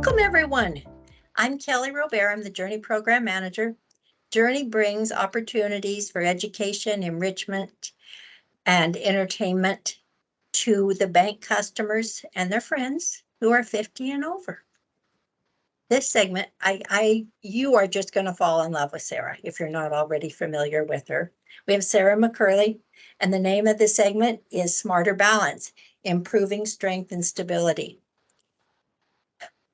Welcome, everyone. I'm Kelly Robert. I'm the Journey Program Manager. Journey brings opportunities for education, enrichment, and entertainment to the bank customers and their friends who are 50 and over. This segment, you are just going to fall in love with Sarah if you're not already familiar with her. We have Sarah McCurley, and the name of the segment is Smarter Balance, Improving Strength and Stability.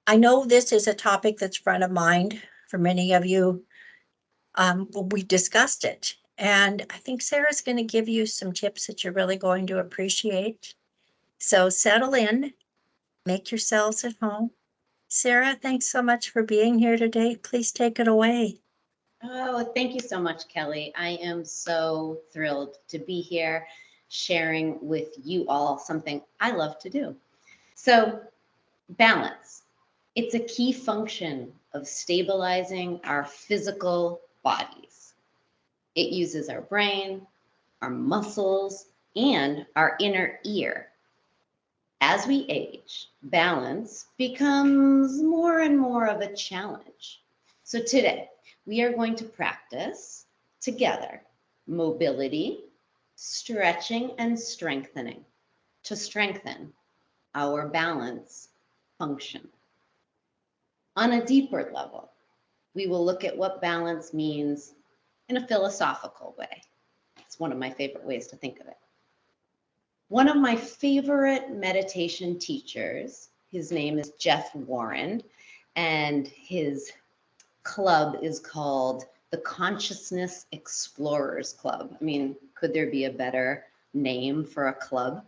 I know this is a topic that's front of mind for many of you. We discussed it, and I think Sarah's going to give you some tips that you're really going to appreciate. So settle in, make yourselves at home. Sarah, thanks so much for being here today. Please take it away. Oh, thank you so much, Kelly. I am so thrilled to be here sharing with you all something I love to do. So, balance. It's a key function of stabilizing our physical bodies. It uses our brain, our muscles, and our inner ear. As we age, balance becomes more and more of a challenge. So today, we are going to practice together mobility, stretching, and strengthening to strengthen our balance function. On a deeper level, we will look at what balance means in a philosophical way. It's one of my favorite ways to think of it. One of my favorite meditation teachers, his name is Jeff Warren, and his club is called the Consciousness Explorers Club. I mean, could there be a better name for a club?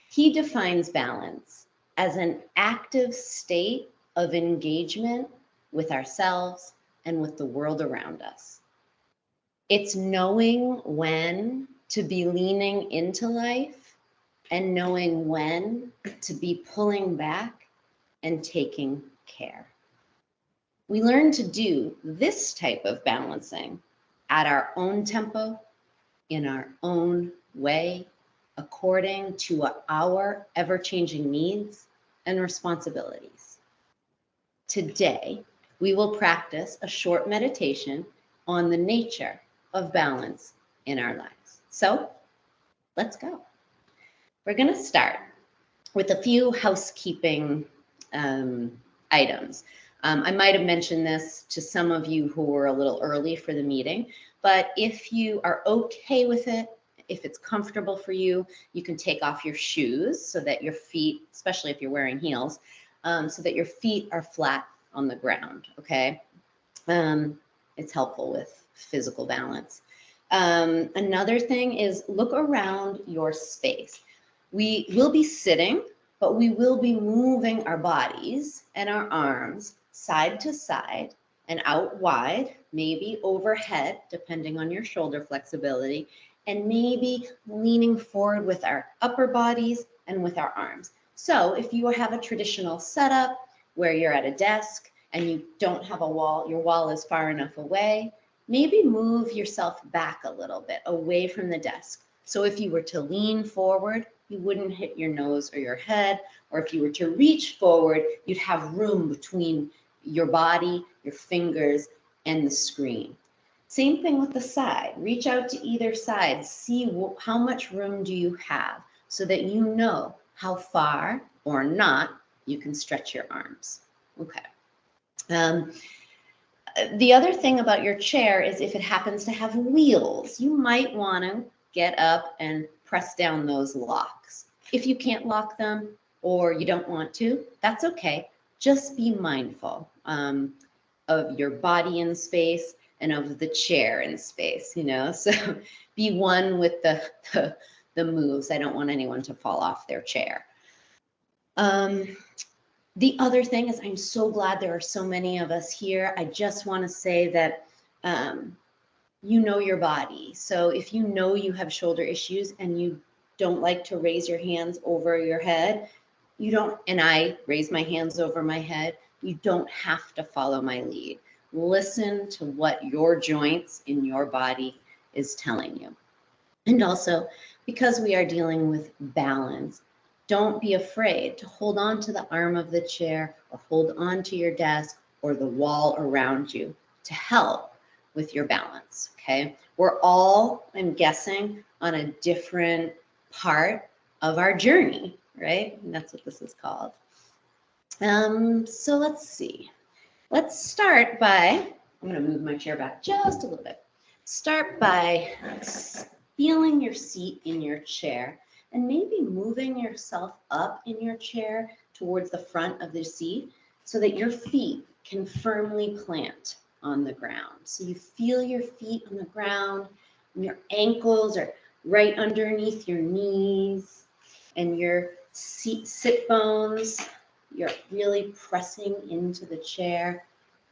He defines balance as an active state of engagement with ourselves and with the world around us. It's knowing when to be leaning into life and knowing when to be pulling back and taking care. We learn to do this type of balancing at our own tempo, in our own way, according to our ever-changing needs and responsibilities. Today, we will practice a short meditation on the nature of balance in our lives. So, let's go. We're going to start with a few housekeeping items. I might have mentioned this to some of you who were a little early for the meeting, but if you are okay with it, if it's comfortable for you, you can take off your shoes so that your feet, especially if you're wearing heels, so that your feet are flat on the ground, okay? It's helpful with physical balance. Another thing is look around your space. We will be sitting, but we will be moving our bodies and our arms side to side and out wide, maybe overhead, depending on your shoulder flexibility, and maybe leaning forward with our upper bodies and with our arms. So if you have a traditional setup where you're at a desk and you don't have a wall, your wall is far enough away, maybe move yourself back a little bit away from the desk. So if you were to lean forward, you wouldn't hit your nose or your head, or if you were to reach forward, you'd have room between your body, your fingers, and the screen. Same thing with the side. Reach out to either side. See how much room do you have so that you know how far or not you can stretch your arms. Okay. The other thing about your chair is if it happens to have wheels, you might want to get up and press down those locks. If you can't lock them or you don't want to, that's okay. Just be mindful of your body in space and of the chair in space, you know? So be one with the moves. I don't want anyone to fall off their chair. The other thing is I'm so glad there are so many of us here. I just want to say that you know your body. So if you know you have shoulder issues and you don't like to raise your hands over your head, you don't, and I raise my hands over my head, you don't have to follow my lead. Listen to what your joints in your body is telling you. And also, because we are dealing with balance, Don't be afraid to hold on to the arm of the chair or hold on to your desk or the wall around you to help with your balance, okay? We're all, I'm guessing, on a different part of our journey, right? And that's what this is called. So let's see. Let's start by, I'm gonna move my chair back just a little bit. Start by feeling your seat in your chair and maybe moving yourself up in your chair towards the front of the seat so that your feet can firmly plant on the ground. So you feel your feet on the ground and your ankles are right underneath your knees and your sit bones, you're really pressing into the chair.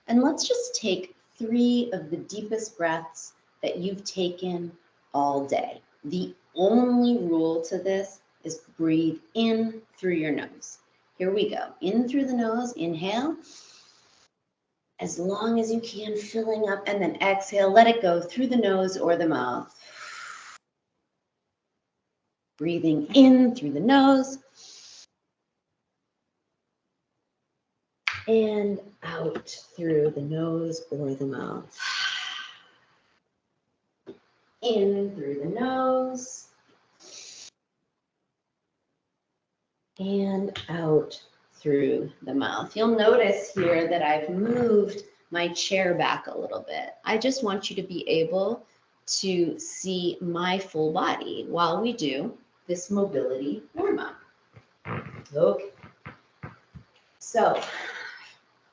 And let's just take 3 of the deepest breaths that you've taken all day. The only rule to this is breathe in through your nose. Here we go. In through the nose, inhale. As long as you can, filling up, and then exhale. Let it go through the nose or the mouth. Breathing in through the nose. And out through the nose or the mouth. In through the nose. And out through the mouth. You'll notice here that I've moved my chair back a little bit. I just want you to be able to see my full body while we do this mobility warm-up. Okay. So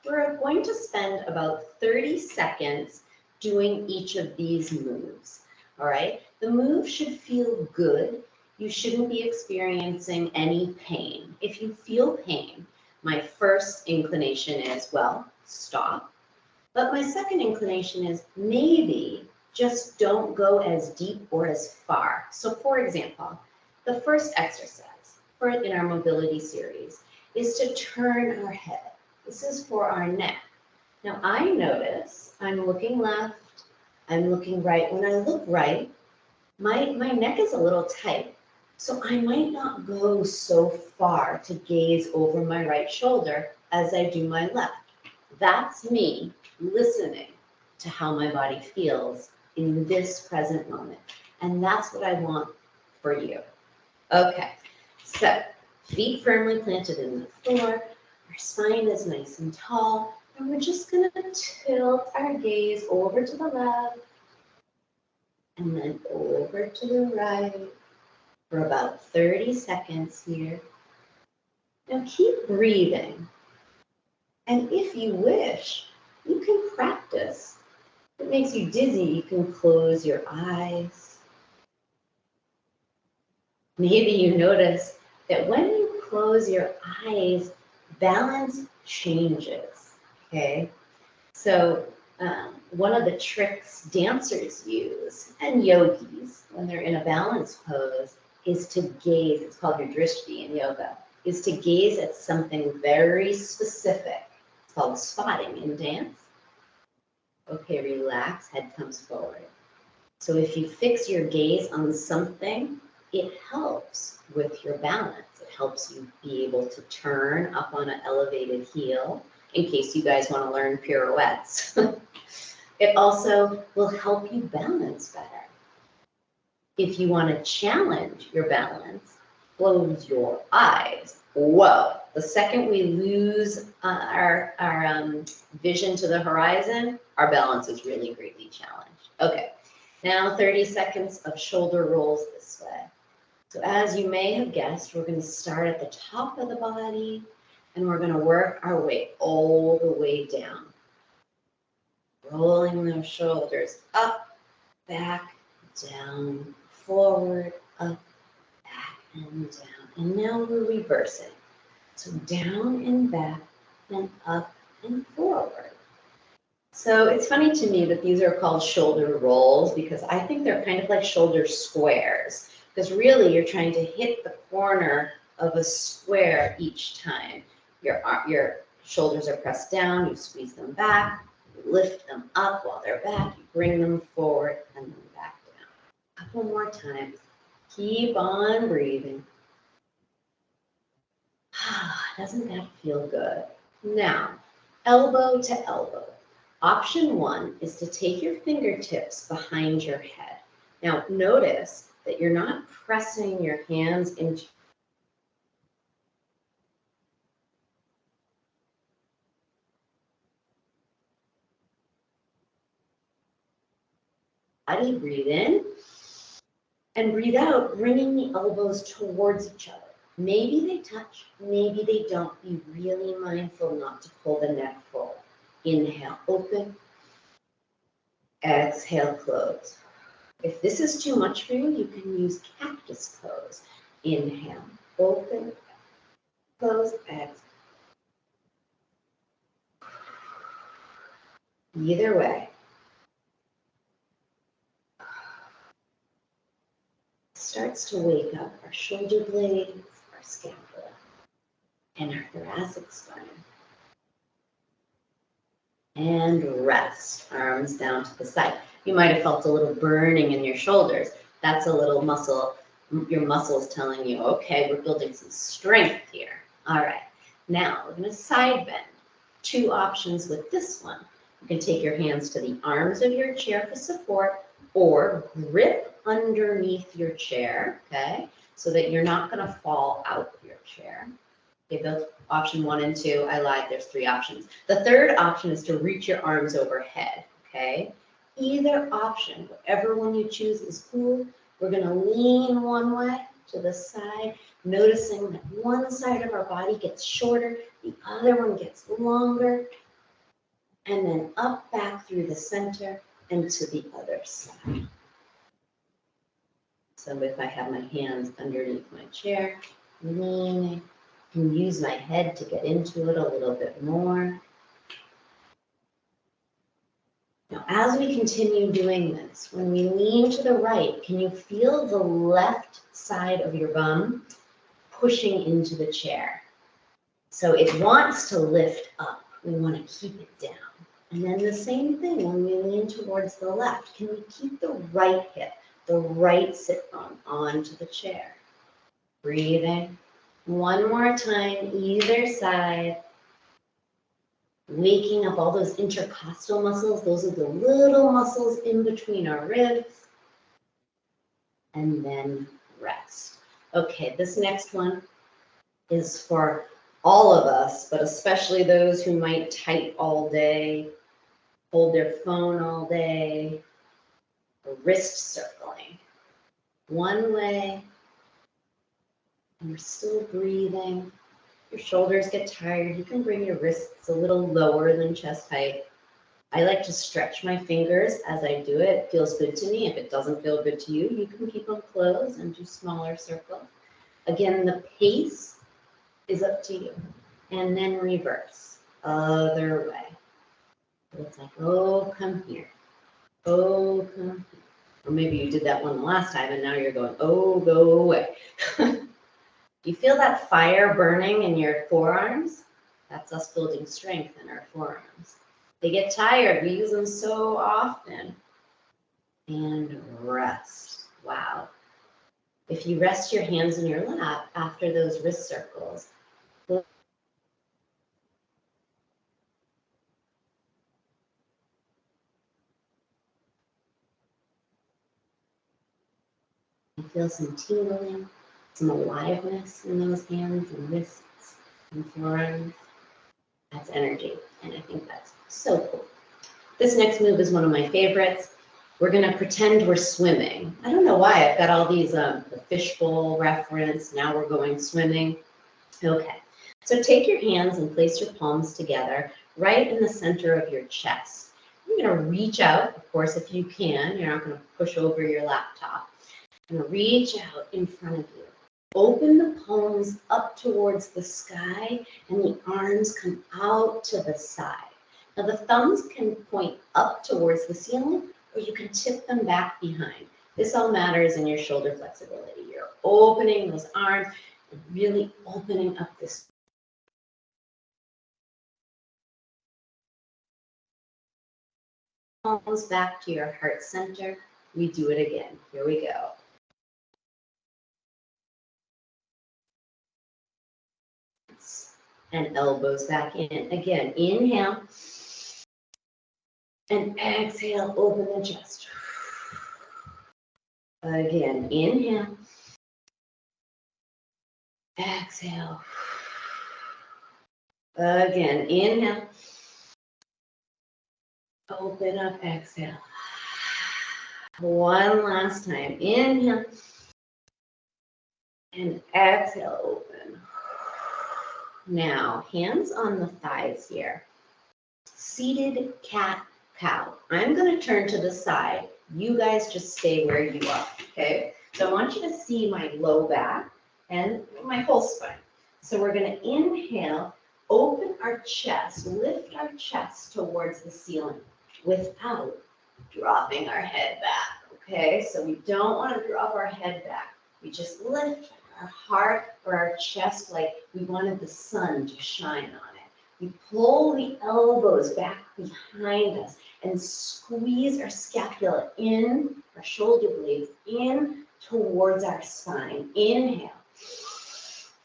we're going to spend about 30 seconds doing each of these moves, all right? The move should feel good. You shouldn't be experiencing any pain. If you feel pain, my first inclination is, well, stop. But my second inclination is maybe just don't go as deep or as far. So for example, the first exercise in our mobility series is to turn our head. This is for our neck. Now I notice I'm looking left, I'm looking right. When I look right, my neck is a little tight. So I might not go so far to gaze over my right shoulder as I do my left. That's me listening to how my body feels in this present moment. And that's what I want for you. Okay, so feet firmly planted in the floor, our spine is nice and tall, and we're just gonna tilt our gaze over to the left and then over to the right for about 30 seconds here. Now keep breathing. And if you wish, you can practice. If it makes you dizzy, you can close your eyes. Maybe you notice that when you close your eyes, balance changes, okay? So one of the tricks dancers use and yogis when they're in a balance pose is to gaze, it's called your drishti in yoga, is to gaze at something very specific. It's called spotting in dance. Okay, relax, head comes forward. So if you fix your gaze on something, it helps with your balance. It helps you be able to turn up on an elevated heel, in case you guys want to learn pirouettes. It also will help you balance better. If you want to challenge your balance, close your eyes. Whoa, the second we lose our vision to the horizon, our balance is really greatly challenged. Okay, now 30 seconds of shoulder rolls this way. So as you may have guessed, we're going to start at the top of the body and we're going to work our way all the way down. Rolling those shoulders up, back, down, forward, up, back, and down. And now we're reversing. So down and back, and up and forward. So it's funny to me that these are called shoulder rolls because I think they're kind of like shoulder squares. Because really you're trying to hit the corner of a square each time. Your shoulders are pressed down, you squeeze them back, you lift them up while they're back, you bring them forward and then back down. A couple more times. Keep on breathing. Doesn't that feel good? Now, elbow to elbow. Option 1 is to take your fingertips behind your head. Now, notice that you're not pressing your hands into body. Breathe in and breathe out, bringing the elbows towards each other. Maybe they touch, maybe they don't. Be really mindful not to pull the neck forward. Inhale, open. Exhale, close. If this is too much for you, you can use cactus pose. Inhale, open, close, exhale. Either way. Starts to wake up our shoulder blades, our scapula, and our thoracic spine. And rest, arms down to the side. You might have felt a little burning in your shoulders. That's a little muscle, your muscles telling you, okay, we're building some strength here. All right, now we're gonna side bend. 2 options with this one. You can take your hands to the arms of your chair for support or grip underneath your chair, okay? So that you're not gonna fall out of your chair. Okay, both option 1 and 2, I lied, there's 3 options. The third option is to reach your arms overhead, okay? Either option, whatever one you choose is cool. We're gonna lean one way to the side, noticing that one side of our body gets shorter, the other one gets longer, and then up, back through the center and to the other side. So if I have my hands underneath my chair, leaning, can use my head to get into it a little bit more. Now, as we continue doing this, when we lean to the right, can you feel the left side of your bum pushing into the chair? So it wants to lift up. We want to keep it down. And then the same thing when we lean towards the left. Can we keep the right hip, the right sit bone onto the chair? Breathing. One more time, either side. Waking up all those intercostal muscles. Those are the little muscles in between our ribs. And then rest. Okay, this next one is for all of us, but especially those who might type all day, hold their phone all day, or wrist circling. One way, and we're still breathing. Your shoulders get tired. You can bring your wrists a little lower than chest height. I like to stretch my fingers as I do it. It feels good to me. If it doesn't feel good to you, you can keep them closed and do smaller circles. Again, the pace is up to you. And then reverse, other way. So it's like, oh, come here. Oh, come here. Or maybe you did that one the last time and now you're going, oh, go away. You feel that fire burning in your forearms? That's us building strength in our forearms. They get tired. We use them so often. And rest. Wow. If you rest your hands in your lap after those wrist circles, you feel some tingling, some aliveness in those hands and wrists and forearms. That's energy, and I think that's so cool. This next move is one of my favorites. We're gonna pretend we're swimming. I don't know why I've got all these the fishbowl reference. Now we're going swimming. Okay, so take your hands and place your palms together right in the center of your chest. You're gonna reach out, of course, if you can. You're not gonna push over your laptop. You're gonna reach out in front of you. Open the palms up towards the sky and the arms come out to the side. Now the thumbs can point up towards the ceiling or you can tip them back behind. This all matters in your shoulder flexibility. You're opening those arms and really opening up this. Palms back to your heart center. We do it again. Here we go. hands and elbows back in. Again, inhale. And exhale, open the chest. Again, inhale. Exhale. Again, inhale. Open up, exhale. One last time. Inhale. And exhale, open. Now, hands on the thighs here. Seated cat cow. I'm going to turn to the side. You guys just stay where you are, okay? So I want you to see my low back and my whole spine. So we're going to inhale, open our chest, lift our chest towards the ceiling without dropping our head back, okay? So we don't want to drop our head back. We just lift our heart or our chest like we wanted the sun to shine on it. We pull the elbows back behind us and squeeze our scapula in, our shoulder blades in towards our spine. Inhale.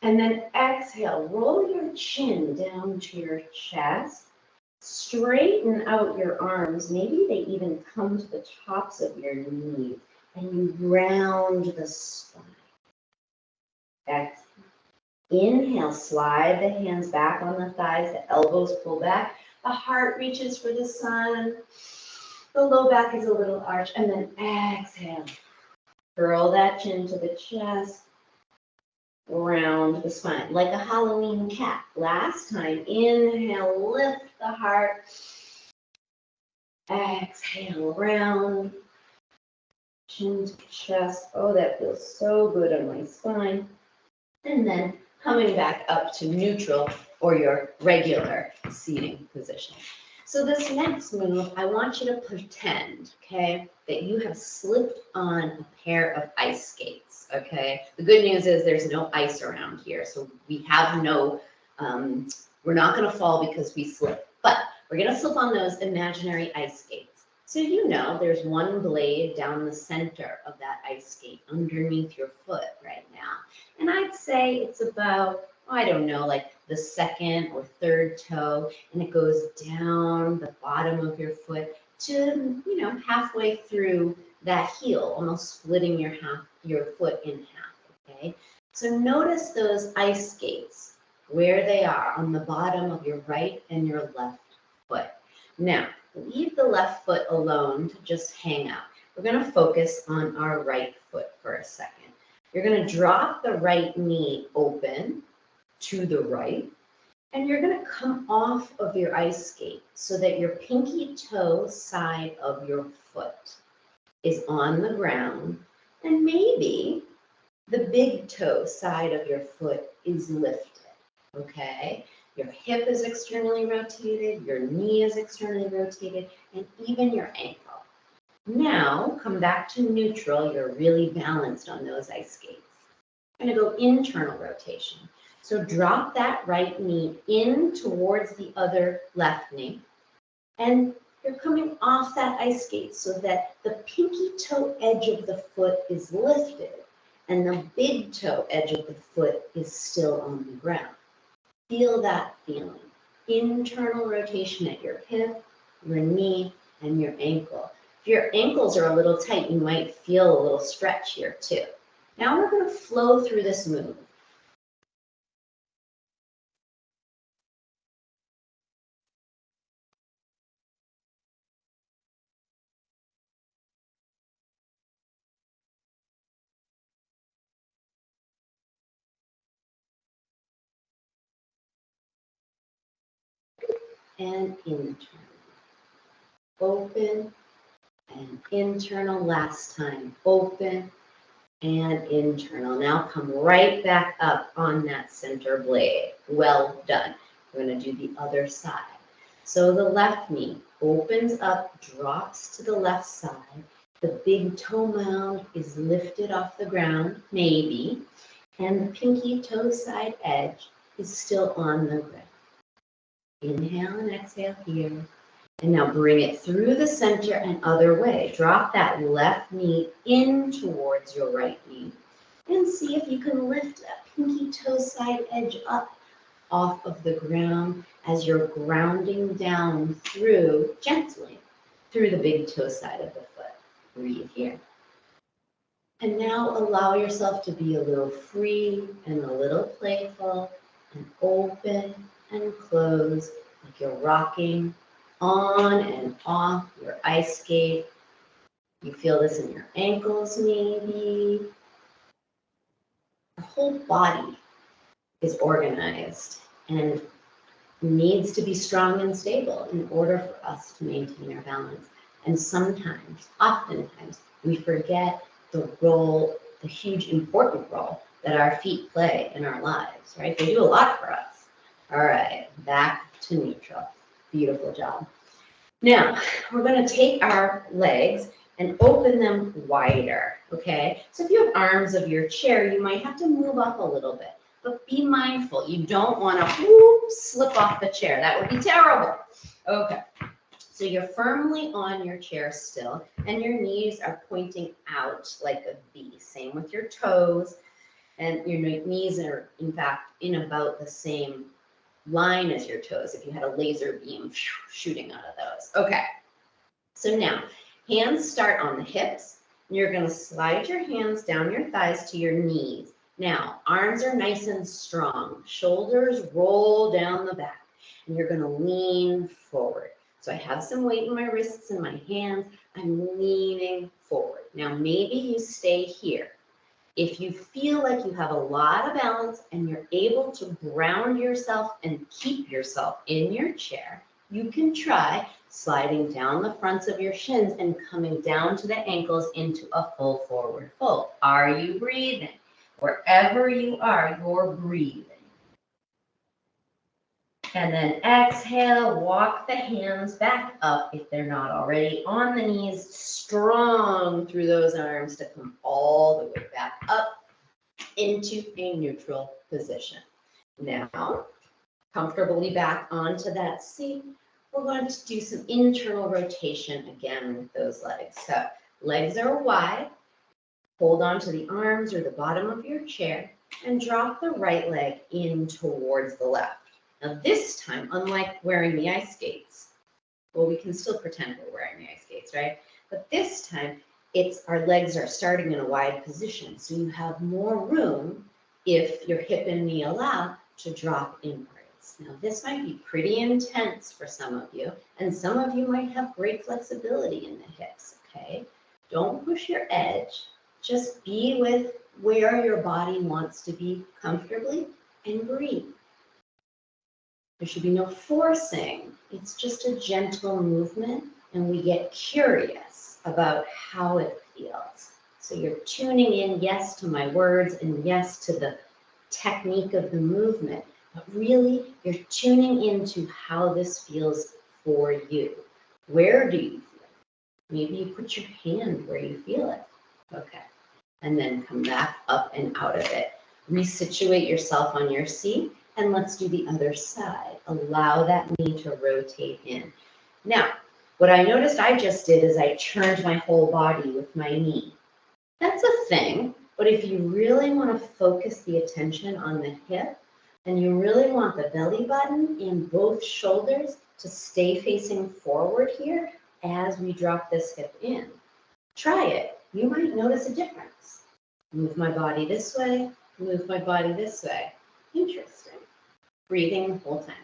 And then exhale, roll your chin down to your chest. Straighten out your arms. Maybe they even come to the tops of your knees. And you round the spine. Exhale. Inhale, slide the hands back on the thighs, the elbows pull back, the heart reaches for the sun, the low back is a little arch, and then exhale. Curl that chin to the chest, round the spine, like a Halloween cat. Last time, inhale, lift the heart, exhale, round, chin to chest. Oh, that feels so good on my spine. And then coming back up to neutral or your regular seating position. So this next move, I want you to pretend, okay, that you have slipped on a pair of ice skates, okay? The good news is there's no ice around here, so we have no, we're not gonna fall because we slip, but we're gonna slip on those imaginary ice skates. So you know there's one blade down the center of that ice skate underneath your foot right now. And I'd say it's about, I don't know, like the second or third toe, and it goes down the bottom of your foot to, you know, halfway through that heel, almost splitting your foot in half, okay? So notice those ice skates, where they are on the bottom of your right and your left foot. Now, leave the left foot alone to just hang out. We're going to focus on our right foot for a second. You're going to drop the right knee open to the right, and you're going to come off of your ice skate so that your pinky toe side of your foot is on the ground, and maybe the big toe side of your foot is lifted, okay? Your hip is externally rotated, your knee is externally rotated, and even your ankle. Now, come back to neutral. You're really balanced on those ice skates. I'm going to go internal rotation. So drop that right knee in towards the other left knee, and you're coming off that ice skate so that the pinky toe edge of the foot is lifted, and the big toe edge of the foot is still on the ground. Feel that feeling. Internal rotation at your hip, your knee, and your ankle. If your ankles are a little tight, you might feel a little stretch here too. Now we're going to flow through this move. And internal. Open and internal. Last time. Open and internal. Now come right back up on that center blade. Well done. We're going to do the other side. So the left knee opens up, drops to the left side. The big toe mound is lifted off the ground, maybe, and the pinky toe side edge is still on the ground. Inhale and exhale here. And now bring it through the center and other way. Drop that left knee in towards your right knee. And see if you can lift that pinky toe side edge up off of the ground as you're grounding down through, gently, through the big toe side of the foot. Breathe here. And now allow yourself to be a little free and a little playful and open and close, like you're rocking on and off your ice skate. You feel this in your ankles maybe. Your whole body is organized and needs to be strong and stable in order for us to maintain our balance. And sometimes, oftentimes, we forget the role, the huge important role that our feet play in our lives, right? They do a lot for us. All right, back to neutral. Beautiful job. Now, we're going to take our legs and open them wider, okay? So if you have arms of your chair, you might have to move up a little bit, but be mindful. You don't want to slip off the chair. That would be terrible. Okay, so you're firmly on your chair still, and your knees are pointing out like a V. Same with your toes, and your knees are, in fact, in about the same line as your toes if you had a laser beam shooting out of those. Okay, so now hands start on the hips. You're going to slide your hands down your thighs to your knees. Now, arms are nice and strong. Shoulders roll down the back. And you're going to lean forward. So I have some weight in my wrists and my hands. I'm leaning forward. Now, maybe you stay here. If you feel like you have a lot of balance and you're able to ground yourself and keep yourself in your chair, you can try sliding down the fronts of your shins and coming down to the ankles into a full forward fold. Are you breathing? Wherever you are, you're breathing. And then exhale, walk the hands back up if they're not already on the knees, strong through those arms to come all the way back up into a neutral position. Now, comfortably back onto that seat, we're going to do some internal rotation again with those legs. So legs are wide, hold on to the arms or the bottom of your chair, and drop the right leg in towards the left. Now this time, unlike wearing the ice skates, well, we can still pretend we're wearing the ice skates, right? But this time, it's our legs are starting in a wide position, so you have more room, if your hip and knee allow, to drop inwards. Now this might be pretty intense for some of you, and some of you might have great flexibility in the hips, okay? Don't push your edge, just be with where your body wants to be comfortably and breathe. There should be no forcing. It's just a gentle movement, and we get curious about how it feels. So you're tuning in, yes, to my words and yes to the technique of the movement, but really you're tuning into how this feels for you. Where do you feel it? Maybe you put your hand where you feel it. Okay. And then come back up and out of it. Resituate yourself on your seat. And let's do the other side. Allow that knee to rotate in. Now, what I noticed I just did is I turned my whole body with my knee. That's a thing, but if you really want to focus the attention on the hip, and you really want the belly button and both shoulders to stay facing forward here as we drop this hip in, try it. You might notice a difference. Move my body this way, move my body this way. Interesting. Breathing the whole time.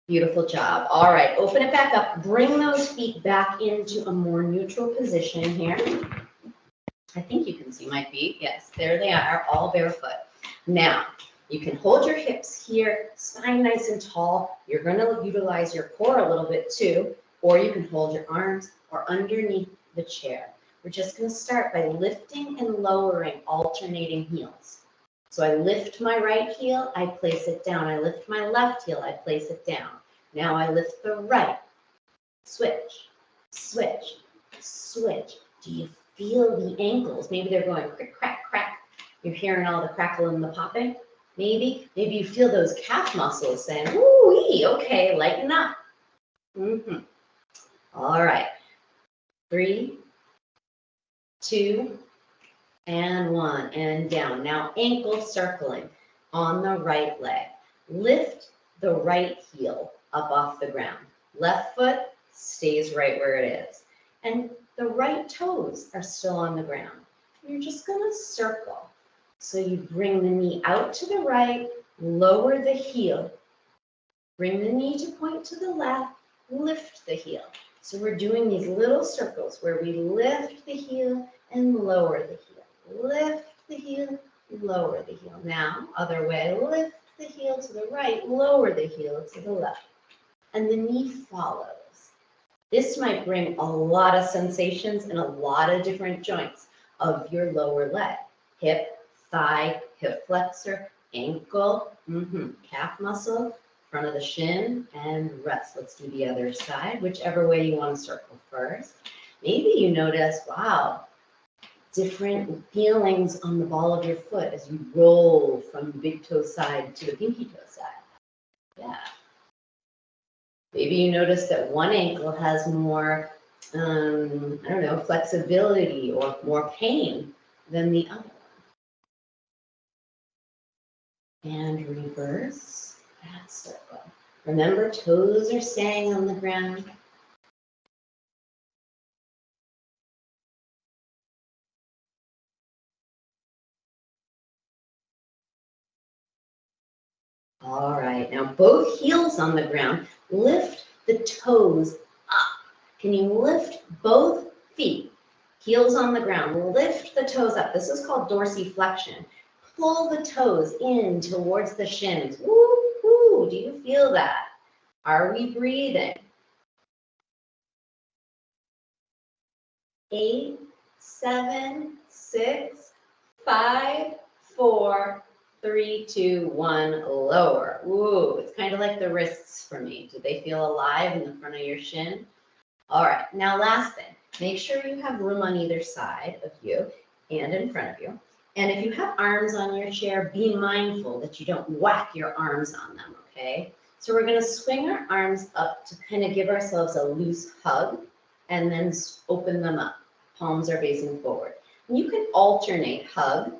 Beautiful job. All right, open it back up. Bring those feet back into a more neutral position here. I think you can see my feet. Yes, there they are, all barefoot. Now, you can hold your hips here, spine nice and tall. You're going to utilize your core a little bit too, or you can hold your arms or underneath the chair. We're just going to start by lifting and lowering, alternating heels. So I lift my right heel, I place it down. I lift my left heel, I place it down. Now I lift the right. Switch, switch, switch. Do you feel the ankles? Maybe they're going crick, crack, crack. You're hearing all the crackle and the popping. Maybe you feel those calf muscles saying, woo-wee, okay, lighten up. All right. 3, 2, and 1, and down. Now ankle circling on the right leg. lift the right heel up off the ground. Left foot stays right where it is. And the right toes are still on the ground. You're just gonna circle. So you bring the knee out to the right, lower the heel. Bring the knee to point to the left, lift the heel. So we're doing these little circles where we lift the heel and lower the heel. Lift the heel, lower the heel. Now, other way, lift the heel to the right, lower the heel to the left. And the knee follows. This might bring a lot of sensations in a lot of different joints of your lower leg. Hip, thigh, hip flexor, ankle, calf muscle, front of the shin, and rest. Let's do the other side, whichever way you want to circle first. Maybe you notice, wow, different feelings on the ball of your foot as you roll from the big toe side to the pinky toe side. Yeah. Maybe you notice that one ankle has more, I don't know, flexibility or more pain than the other one. And reverse that circle. Remember, toes are staying on the ground. All right, now both heels on the ground. Lift the toes up. Can you lift both feet? Heels on the ground. Lift the toes up. This is called dorsiflexion. Pull the toes in towards the shins. Woo-hoo! Do you feel that? Are we breathing? 8, 7, 6, 5, 4, 3, 2, 1, lower. Ooh, it's kind of like the wrists for me. Do they feel alive in the front of your shin? All right, now last thing, make sure you have room on either side of you and in front of you. And if you have arms on your chair, be mindful that you don't whack your arms on them, okay? So we're gonna swing our arms up to kind of give ourselves a loose hug and then open them up. Palms are facing forward. And you can alternate hug,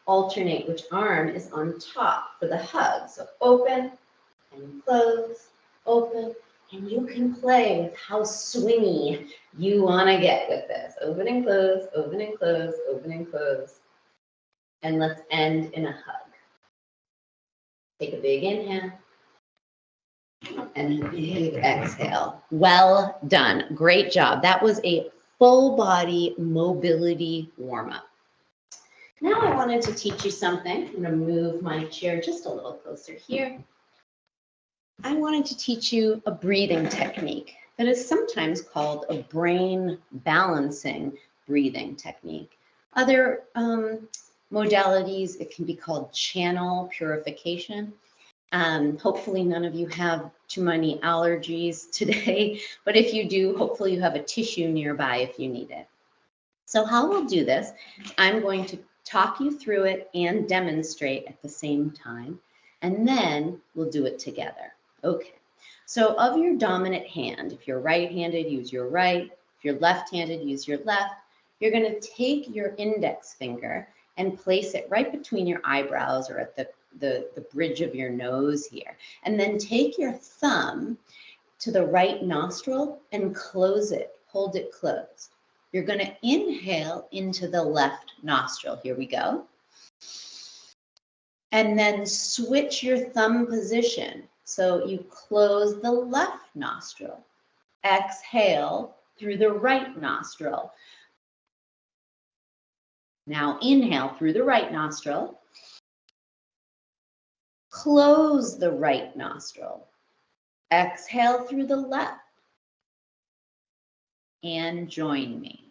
alternate which arm is on top for the hug. So open and close, open, and you can play with how swingy you want to get with this. Open and close, open and close, open and close. And let's end in a hug. Take a big inhale and a big exhale. Well done. Great job. That was a full body mobility warm-up. Now I wanted to teach you something. I'm going to move my chair just a little closer here. I wanted to teach you a breathing technique that is sometimes called a brain balancing breathing technique. Other modalities, it can be called channel purification. Hopefully none of you have too many allergies today, but if you do, hopefully you have a tissue nearby if you need it. So how we'll do this, I'm going to talk you through it and demonstrate at the same time, and then we'll do it together. Okay, so of your dominant hand, if you're right-handed, use your right. If you're left-handed, use your left. You're going to take your index finger and place it right between your eyebrows or at the bridge of your nose here. And then take your thumb to the right nostril and close it, hold it closed. You're going to inhale into the left nostril. Here we go. And then switch your thumb position. So you close the left nostril. Exhale through the right nostril. Now inhale through the right nostril. Close the right nostril. Exhale through the left. And join me.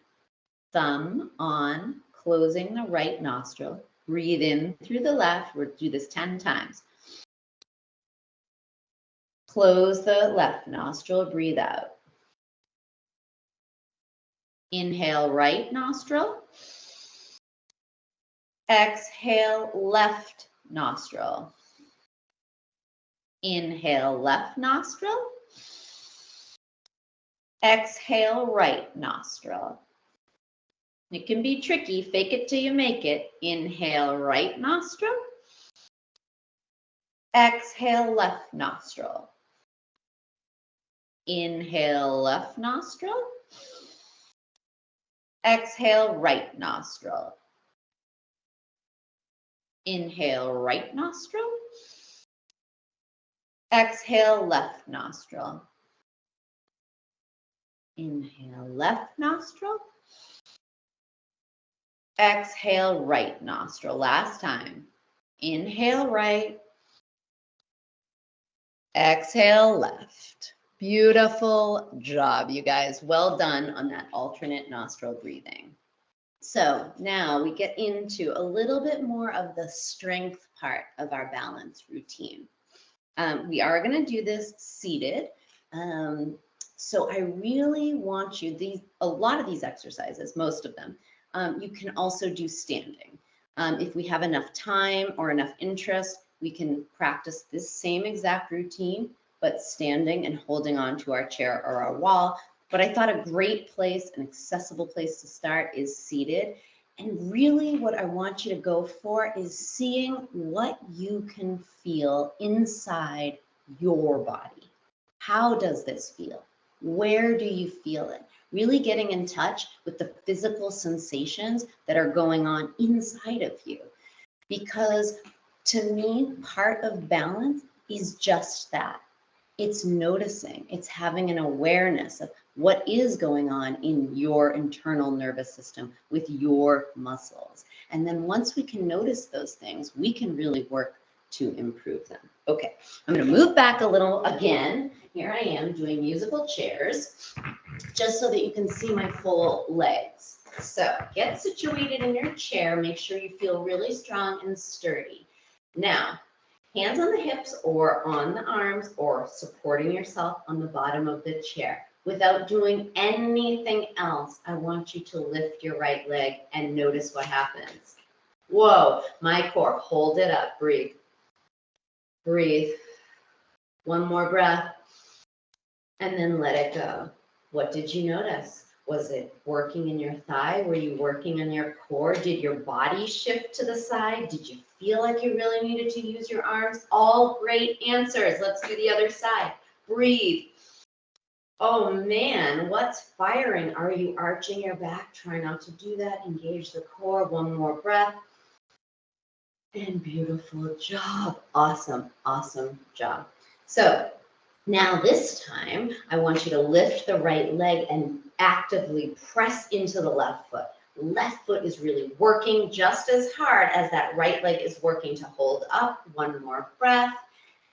Thumb on, closing the right nostril. Breathe in through the left. We'll do this 10 times. Close the left nostril, breathe out. Inhale, right nostril. Exhale, left nostril. Inhale, left nostril. Exhale, right nostril. It can be tricky, fake it till you make it. Inhale, right nostril. Exhale, left nostril. Inhale, left nostril. Exhale, right nostril. Inhale, right nostril. Exhale, left nostril. Inhale, left nostril. Exhale, right nostril. Last time. Inhale, right. Exhale, left. Beautiful job, you guys. Well done on that alternate nostril breathing. So now we get into a little bit more of the strength part of our balance routine. We are going to do this seated. So I really want you, a lot of these exercises, most of them, you can also do standing. If we have enough time or enough interest, we can practice this same exact routine, but standing and holding on to our chair or our wall. But I thought a great place, an accessible place to start is seated. And really what I want you to go for is seeing what you can feel inside your body. How does this feel? Where do you feel it? Really getting in touch with the physical sensations that are going on inside of you. Because to me, part of balance is just that. It's noticing, it's having an awareness of what is going on in your internal nervous system with your muscles. And then once we can notice those things, we can really work to improve them. Okay, I'm going to move back a little again. Here I am doing musical chairs, just so that you can see my full legs. So get situated in your chair. Make sure you feel really strong and sturdy. Now, hands on the hips or on the arms or supporting yourself on the bottom of the chair. Without doing anything else, I want you to lift your right leg and notice what happens. Whoa, my core, hold it up, breathe. Breathe. One more breath. And then let it go. What did you notice? Was it working in your thigh? Were you working on your core? Did your body shift to the side? Did you feel like you really needed to use your arms? All great answers. Let's do the other side. Breathe. Oh man, what's firing? Are you arching your back? Try not to do that. Engage the core. One more breath. And beautiful job. Awesome, awesome job. So now this time, I want you to lift the right leg and actively press into the left foot. Left foot is really working just as hard as that right leg is working to hold up. One more breath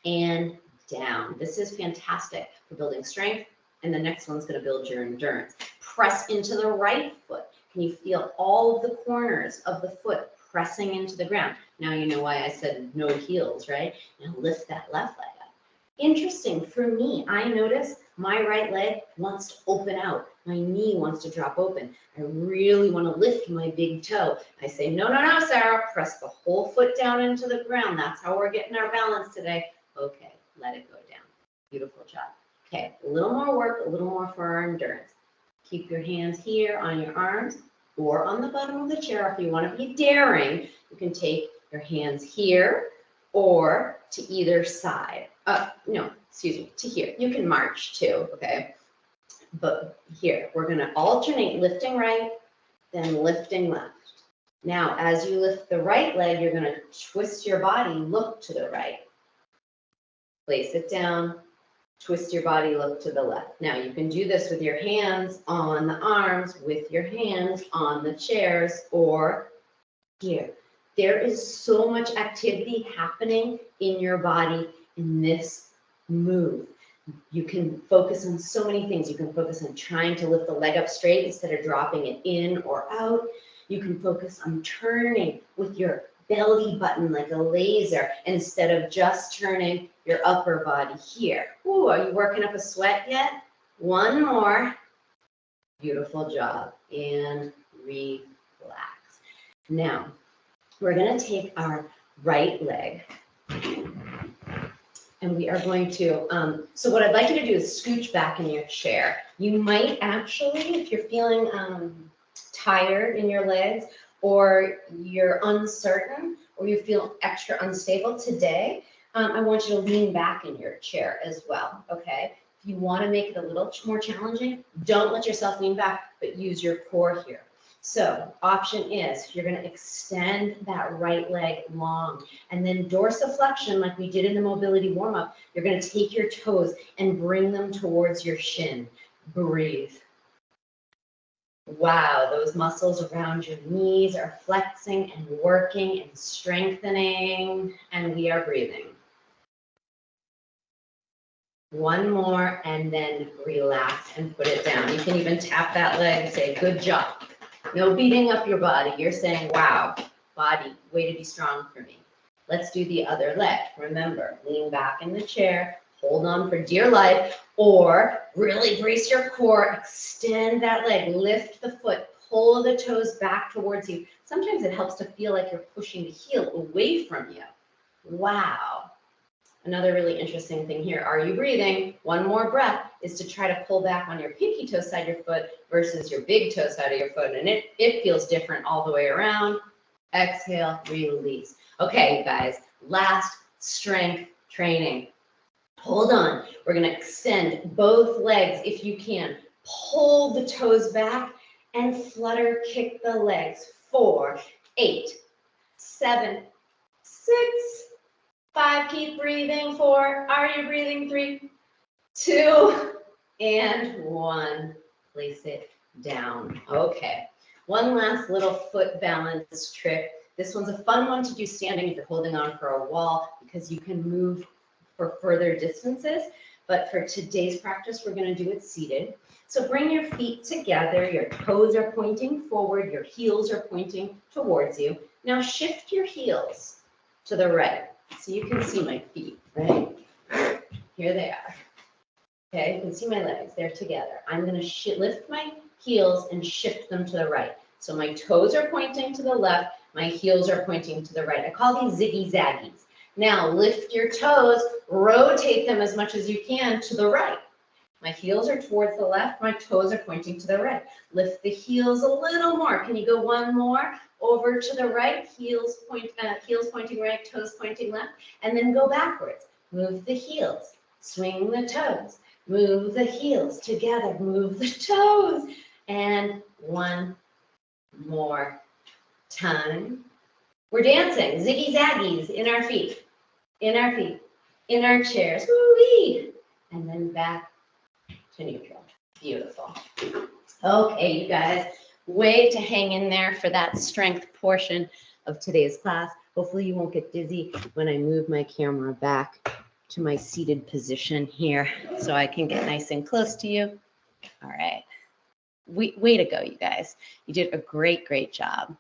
and down. This is fantastic for building strength, and the next one's going to build your endurance. Press into the right foot. Can you feel all of the corners of the foot pressing into the ground? Now you know why I said no heels, right? Now lift that left leg up. Interesting, for me, I notice my right leg wants to open out. My knee wants to drop open. I really want to lift my big toe. I say, no, no, no, Sarah, press the whole foot down into the ground. That's how we're getting our balance today. Okay, let it go down. Beautiful job. Okay, a little more work, a little more for our endurance. Keep your hands here on your arms or on the bottom of the chair. If you want to be daring, you can take your hands here or to either side. No, excuse me, to here. You can march too, okay? But here, we're going to alternate lifting right, then lifting left. Now, as you lift the right leg, you're going to twist your body, look to the right. Place it down, twist your body, look to the left. Now, you can do this with your hands on the arms, with your hands on the chairs, or here. There is so much activity happening in your body in this move. You can focus on so many things. You can focus on trying to lift the leg up straight instead of dropping it in or out. You can focus on turning with your belly button like a laser instead of just turning your upper body here. Ooh, are you working up a sweat yet? One more. Beautiful job. And relax. Now, we're going to take our right leg and we are going to, so what I'd like you to do is scooch back in your chair. You might actually, if you're feeling tired in your legs or you're uncertain or you feel extra unstable today, I want you to lean back in your chair as well, okay? If you want to make it a little more challenging, don't let yourself lean back, but use your core here. So option is you're going to extend that right leg long, and then dorsiflexion like we did in the mobility warm-up. You're going to take your toes and bring them towards your shin. Breathe. Wow, those muscles around your knees are flexing and working and strengthening, and we are breathing. One more, and then relax and put it down. You can even tap that leg and say, good job. No beating up your body. You're saying, wow, body, way to be strong for me. Let's do the other leg. Remember, lean back in the chair, hold on for dear life, or really brace your core, extend that leg, lift the foot, pull the toes back towards you. Sometimes it helps to feel like you're pushing the heel away from you. Wow. Another really interesting thing here, are you breathing? One more breath is to try to pull back on your pinky toe side of your foot versus your big toe side of your foot, and it feels different all the way around. Exhale, release. Okay, you guys, last strength training. Hold on, we're gonna extend both legs if you can. Pull the toes back and flutter kick the legs. 4, 8, 7, 6, 5, keep breathing. 4, are you breathing? 3, 2, and 1. Place it down. Okay, one last little foot balance trick. This one's a fun one to do standing if you're holding on for a wall because you can move for further distances. But for today's practice, we're going to do it seated. So bring your feet together. Your toes are pointing forward. Your heels are pointing towards you. Now shift your heels to the right. So you can see my feet, right? Here they are. Okay, you can see my legs, they're together. I'm gonna lift my heels and shift them to the right. So my toes are pointing to the left, my heels are pointing to the right. I call these ziggy zaggies. Now lift your toes, rotate them as much as you can to the right. My heels are towards the left, my toes are pointing to the right. Lift the heels a little more. Can you go one more? Over to the right, heels pointing right, toes pointing left, and then go backwards. Move the heels, swing the toes, move the heels together, move the toes, and one more time. We're dancing, ziggy zaggies in our feet, in our chairs, woo-wee, and then back to neutral. Beautiful. Okay, you guys. Way to hang in there for that strength portion of today's class. Hopefully you won't get dizzy when I move my camera back to my seated position here so I can get nice and close to you. All right. Way to go, you guys. You did a great job.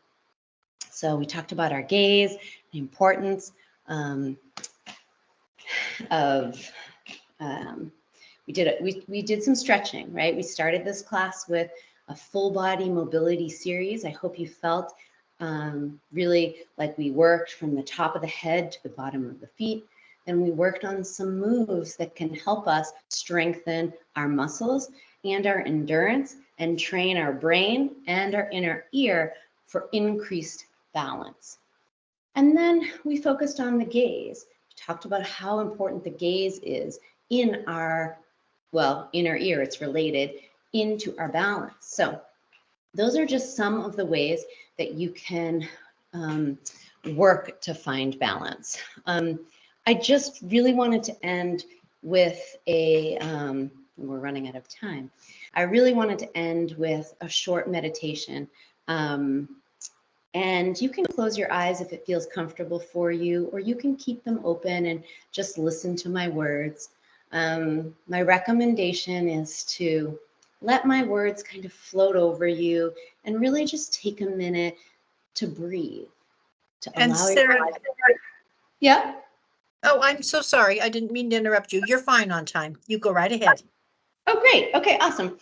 So we talked about our gaze, the importance of we did some stretching, right? We started this class with a full body mobility series. I hope you felt really like we worked from the top of the head to the bottom of the feet. And we worked on some moves that can help us strengthen our muscles and our endurance and train our brain and our inner ear for increased balance. And then we focused on the gaze. We talked about how important the gaze is in our, well, inner ear, it's related into our balance. So those are just some of the ways that you can work to find balance. I just really wanted to end with we're running out of time. I really wanted to end with a short meditation. And you can close your eyes if it feels comfortable for you, or you can keep them open and just listen to my words. My recommendation is to let my words kind of float over you and really just take a minute to breathe. And Sarah, Yeah. oh, I'm so sorry. I didn't mean to interrupt you. You're fine on time. You go right ahead. Oh, great. Okay, awesome.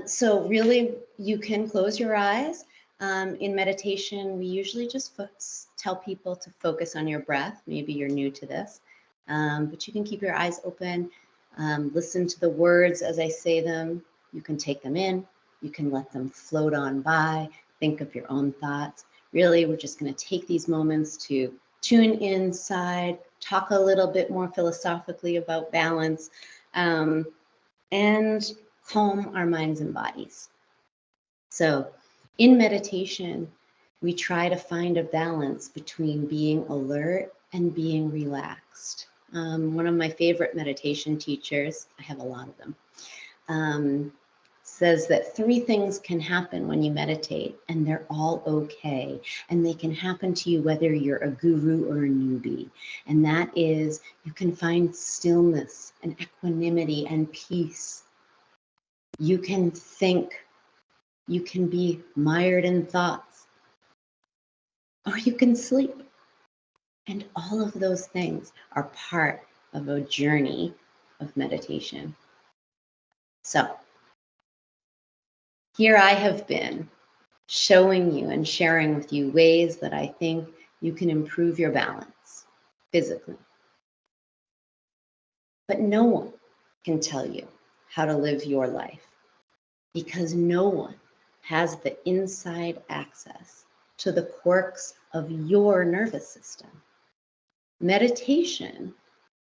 So really, you can close your eyes. In meditation, we usually just tell people to focus on your breath. Maybe you're new to this, but you can keep your eyes open. Listen to the words as I say them. You can take them in. You can let them float on by. Think of your own thoughts. Really, we're just going to take these moments to tune inside, talk a little bit more philosophically about balance, and calm our minds and bodies. So in meditation, we try to find a balance between being alert and being relaxed. One of my favorite meditation teachers, I have a lot of them, says that 3 things can happen when you meditate, and they're all okay. And they can happen to you whether you're a guru or a newbie. And that is, you can find stillness and equanimity and peace. You can think. You can be mired in thoughts. Or you can sleep. And all of those things are part of a journey of meditation. So, here I have been showing you and sharing with you ways that I think you can improve your balance physically. But no one can tell you how to live your life, because no one has the inside access to the quirks of your nervous system. Meditation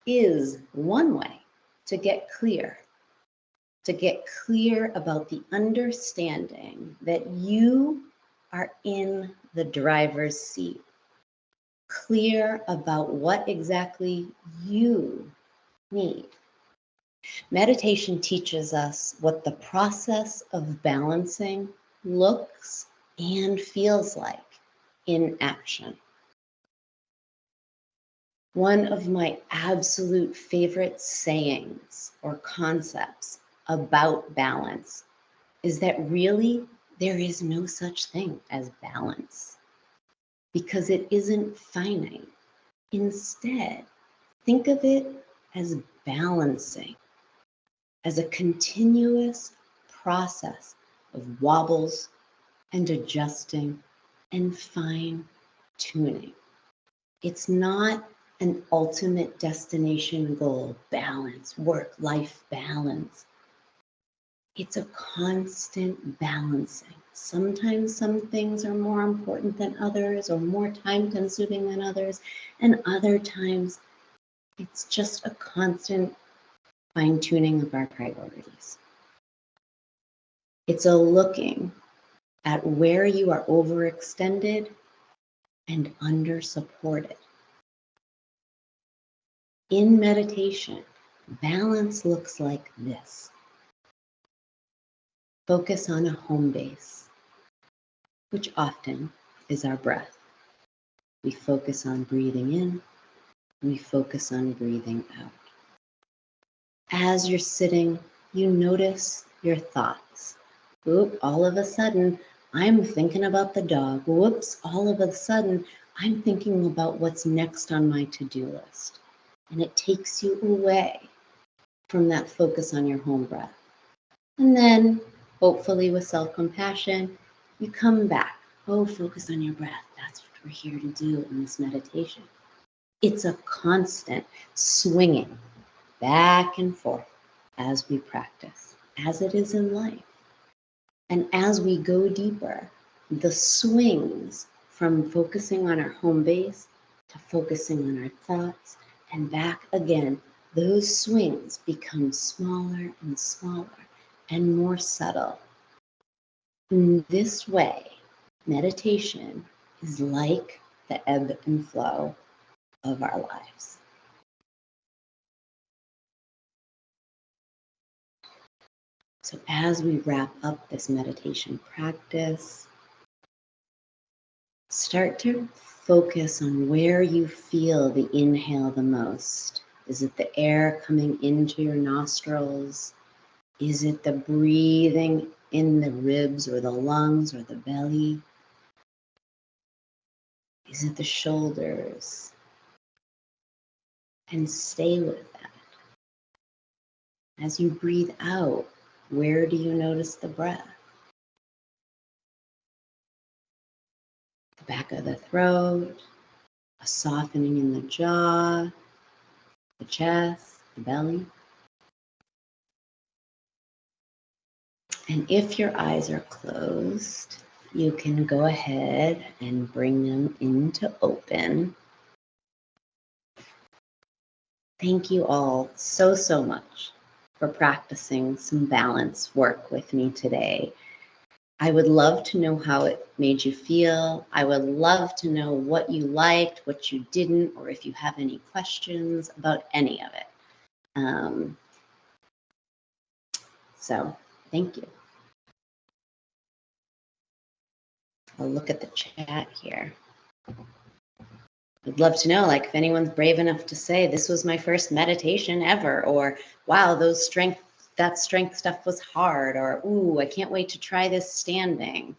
is one way to get clear about the understanding that you are in the driver's seat, clear about what exactly you need. Meditation teaches us what the process of balancing looks and feels like in action. One of my absolute favorite sayings or concepts about balance is that really there is no such thing as balance, because it isn't finite. Instead, think of it as balancing, as a continuous process of wobbles and adjusting and fine tuning. It's not an ultimate destination goal, balance, work-life balance. It's a constant balancing. Sometimes some things are more important than others or more time-consuming than others, and other times it's just a constant fine-tuning of our priorities. It's a looking at where you are overextended and under-supported. In meditation, balance looks like this. Focus on a home base, which often is our breath. We focus on breathing in, we focus on breathing out. As you're sitting, you notice your thoughts. Oop, all of a sudden, I'm thinking about the dog. Whoops, all of a sudden, I'm thinking about what's next on my to-do list. And it takes you away from that focus on your home breath. And then, hopefully with self-compassion, you come back. Oh, focus on your breath. That's what we're here to do in this meditation. It's a constant swinging back and forth as we practice, as it is in life. And as we go deeper, the swings from focusing on our home base to focusing on our thoughts and back again, those swings become smaller and smaller and more subtle. In this way, meditation is like the ebb and flow of our lives. So as we wrap up this meditation practice, start to focus on where you feel the inhale the most. Is it the air coming into your nostrils? Is it the breathing in the ribs or the lungs or the belly? Is it the shoulders? And stay with that. As you breathe out, where do you notice the breath? The back of the throat, a softening in the jaw, the chest, the belly. And if your eyes are closed, you can go ahead and bring them into open. thank you all so, so much for practicing some balance work with me today. I would love to know how it made you feel. I would love to know what you liked, what you didn't, or if you have any questions about any of it. So thank you. I'll look at the chat here. I'd love to know, like, if anyone's brave enough to say this was my first meditation ever, or wow, that strength stuff was hard, or ooh, I can't wait to try this standing.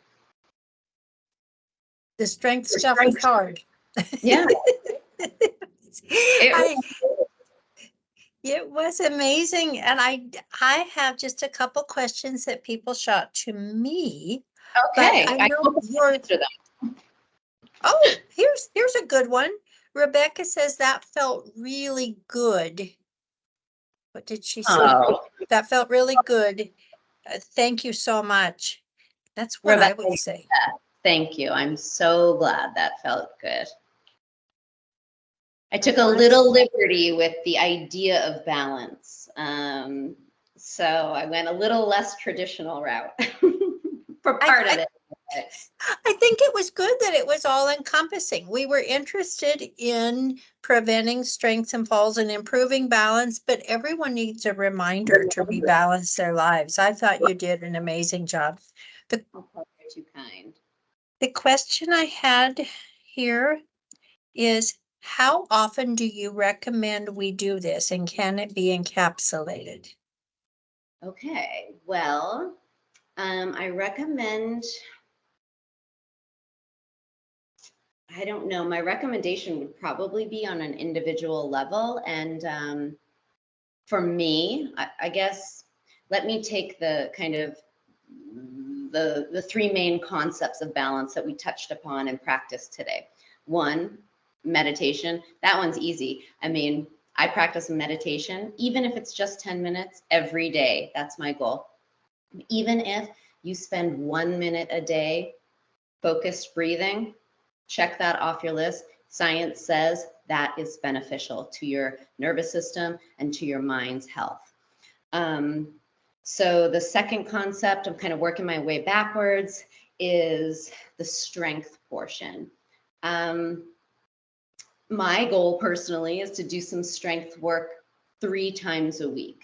The strength stuff was hard. Yeah. It was amazing. And I have just a couple questions that people shot to me. Okay. But I know you're. Oh, here's a good one. Rebecca says that felt really good. What did she say? Oh. That felt really good. Thank you so much. That's what Rebecca, I would say. Thank you. I'm so glad that felt good. I took a little liberty with the idea of balance. So I went a little less traditional route for part of it. I think it was good that it was all encompassing. We were interested in preventing strengths and falls and improving balance, but everyone needs a reminder to rebalance their lives. I thought you did an amazing job. You're too kind. The question I had here is, how often do you recommend we do this, and can it be encapsulated? Okay, well, I recommend, I don't know, my recommendation would probably be on an individual level. And for me, I guess, let me take the kind of the three main concepts of balance that we touched upon in practice today. One, meditation. That one's easy. I mean, I practice meditation, even if it's just 10 minutes every day. That's my goal. Even if you spend 1 minute a day focused breathing, check that off your list. Science says that is beneficial to your nervous system and to your mind's health. So the second concept, I'm kind of working my way backwards, is the strength portion. My goal personally is to do some strength work 3 times a week,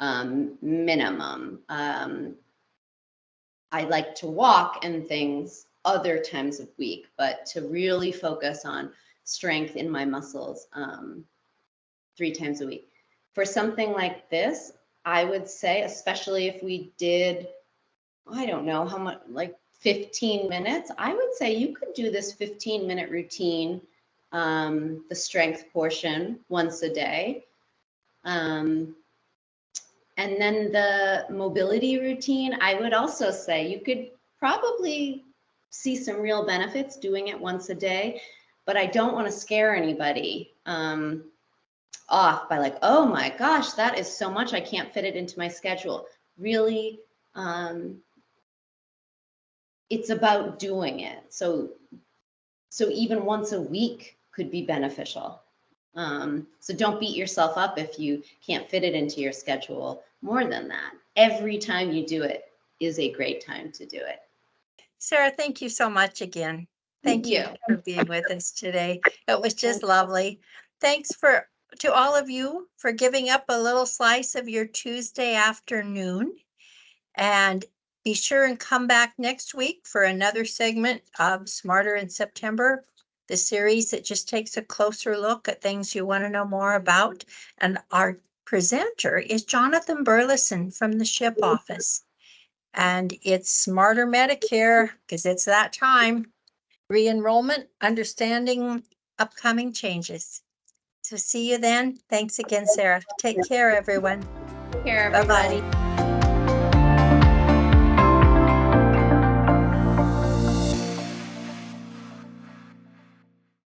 minimum. I like to walk and things other times of week, but to really focus on strength in my muscles 3 times a week. For something like this, I would say, especially if we did, I don't know how much, like 15 minutes, I would say you could do this 15-minute routine, the strength portion once a day. And then the mobility routine, I would also say you could probably see some real benefits doing it once a day, but I don't want to scare anybody off by like, oh my gosh, that is so much, I can't fit it into my schedule. Really, it's about doing it. So even once a week could be beneficial. So don't beat yourself up if you can't fit it into your schedule more than that. Every time you do it is a great time to do it. Sarah, thank you so much again. Thank you for being with us today. It was just lovely. Thanks to all of you for giving up a little slice of your Tuesday afternoon. And be sure and come back next week for another segment of Smarter in September, the series that just takes a closer look at things you want to know more about. And our presenter is Jonathan Burleson from the SHIP office. And it's Smarter Medicare, because it's that time. Re-enrollment, understanding upcoming changes. So see you then. Thanks again, Sarah. Take care, everyone. Take care, everybody. Bye-bye.